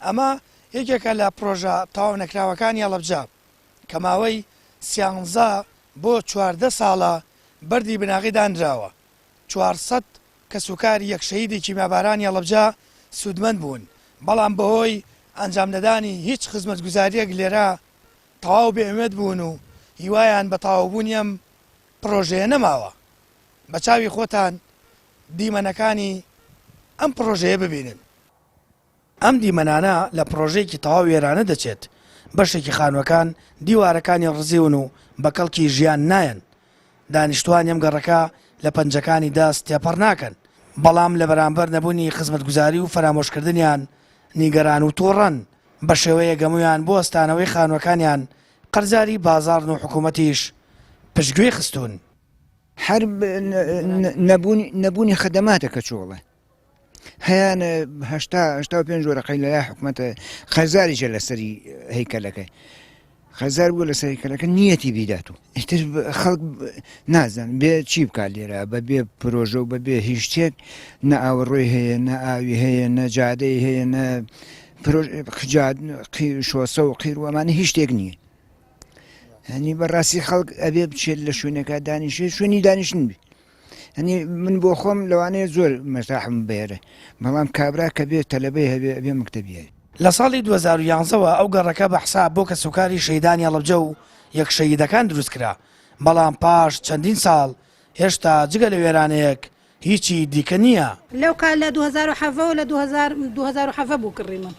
ئەمە یەکێکە لە پرۆژە تەواو نەکراوەکانی هەڵەبجە کە ماوەی 13 بۆ 14 ساڵە بەردی بناغی دانراوە 400 کەسوکاری یەکشەیدی کیمیابارانی هەڵەبجە سوودمەند بوون بەڵام بەهۆی ئەنجام نەدانی هیچ خزمەتگوزاریەک لێرە تەواو بێئومێد بوون و هیوایان بە تەواوبوونی ئەم پرۆژەیە نەماوە بە چاوی خۆتان دیمەنەکانی ئەم پرۆژەیە ببینن ئەم دیمەنانە لە پرۆژەیەکی تەواو وێرانە دەچێت بەشێکی خانووەکان دیوارەکانی ڕزیون و بە کەڵکی ژیان نایەن دانیشتوان ئەم گەڕەکە لە پەنجەکانی دەست تێپەڕ ناکەن بەڵام لە بەرامبەر نەبوونی خزمەتگوزاری و فەرامۆشکردنیان نیگەران و تۆڕەن بە شێوەیە گەمویان بۆ ئەستانەوەی خانووەکانیان قەرزاری بازاڕن و حکوومەتیش پشتگوێ خستون هەر نەبوونی خەدەماتە چۆڵە هەیان 85 جۆرەقەی لە حکوومەتە خەزاریشە لەسەری هەیکەلەکەی خەزار بووە لەسەر هەیکەلەکە نیەتی بیدات و ئیتر خەڵک نازان بێ چی بکات لێرە بە بێ پرۆژە و بەبێ هیچ شتێک نە ئاوەڕۆی هەیە نە ئاوی هەیە نە جادەی هەیە نە شۆسە و قیر وەمانە هیچ شتێک نییە هەنی بەڕاستی خەڵک ئەبێ بچێت لە شوێنەکە دانیشێت شوێنی دانیشتن بی هەنی من بۆ خۆم لەوانەیە زۆر مەرتاحم بێرە بەڵام کابرا کە بێت تەلەبەی هەبێ مکتەبیە لە ساڵی 2011ەوە ئەو گەڕەکە بە حساب بۆ کەسوکاری شەیدانی هەڵەبجە و یەکشەیدەکان دروست کرا بەڵام پاش چەندین ساڵ هێشتا جگە لە وێرانەیەک هیچی دیکە نییە لەو کار لە 2007 و لە 2007 بوو کڕی من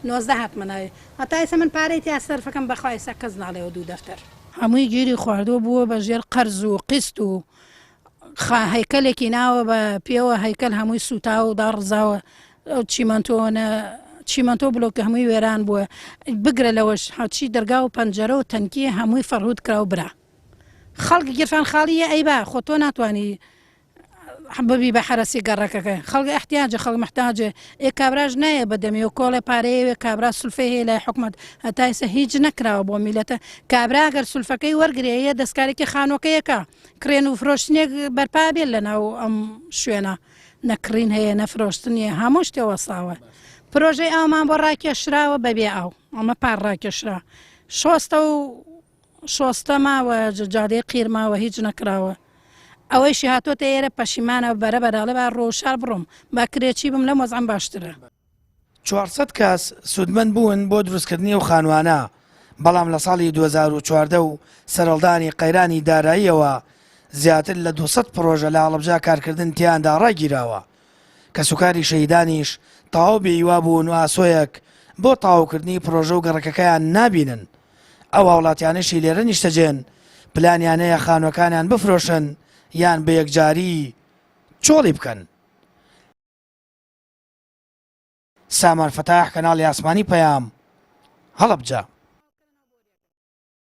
19 هاتمەناوێ هەتا ئێستا من پارەی تیا سەرفەکەم بەخوای ئێستا کەس ناڵێەوە دوو دەفتەر هەمووی گیری خواردووە بووە بەژێر قەرز و قست و هەیکەلێکی ناوە بە پێوە هەیکەل هەمووی سوتاوە و داڕزاوە ئەو چیمەنتۆ بلۆکە هەمووی وێران بووە بگرە لەوەش هاچی دەرگا و پەنجەرە و تەنکی هەمووی فەرهود کرا و برا خەڵکی گیرفان خاڵیە ئەی با خۆ تۆ ناتوانانی ببی بە حرەسی گەڕەکەەکە خەڵکی احتیاجە خەڵک محتاجە کابراژ نایە بەدەمی و کۆڵی پارەیەوێ کابرا سولفەی هەیە لای حکومت هەتا ئێستا هیچ نەکراوە بۆ میلەتە کابرا گەر سولفەکەی وەرگێیە دەستکارێکی خانووەکەیەکە کرێن و فرۆشتنێک بەرپا بێت لەناو ئەم شوێنە نەکڕین هەیە نەفرۆشتنیە هەموو شتێوە ساوە پرۆژەی ئامان بۆ ڕاکێشراوە بەبێ ئاو ئەمە پار ڕاکێشرا شۆستە ماوە جادەی قیرماوە هیچ نەکراوە ئەوەیشی هاتۆتە ئێرە پەشیمانە بەرە بەراڵێ با ڕۆژشار بڕۆم با کرێکی بم لە مۆزعم باشترە 400 کەس سوودمەند بوون بۆ دروستکردنی و خانوانە بەڵام لە ساڵی 2014 و سەرەڵدانی قەیرانی داراییەوە زیاتر لە 200 پرۆژە لە هەڵەبجە کارکردن تیاندا ڕاگیراوە کەسوکاری شەیدانیش تەواو بێیوا بوون و ئاسۆیەک بۆ تەواوکردنی پرۆژە و گەڕەکەکەیان نابینن ئەو وڵاتیانشی لێرە نیشتەجێن پلانیانەیە خانوەکانیان بفرۆشن یان بە یەکجاری چۆڵی بکەن سامان فەتاح کەناڵی ئاسمانی پەیام هەڵەبجە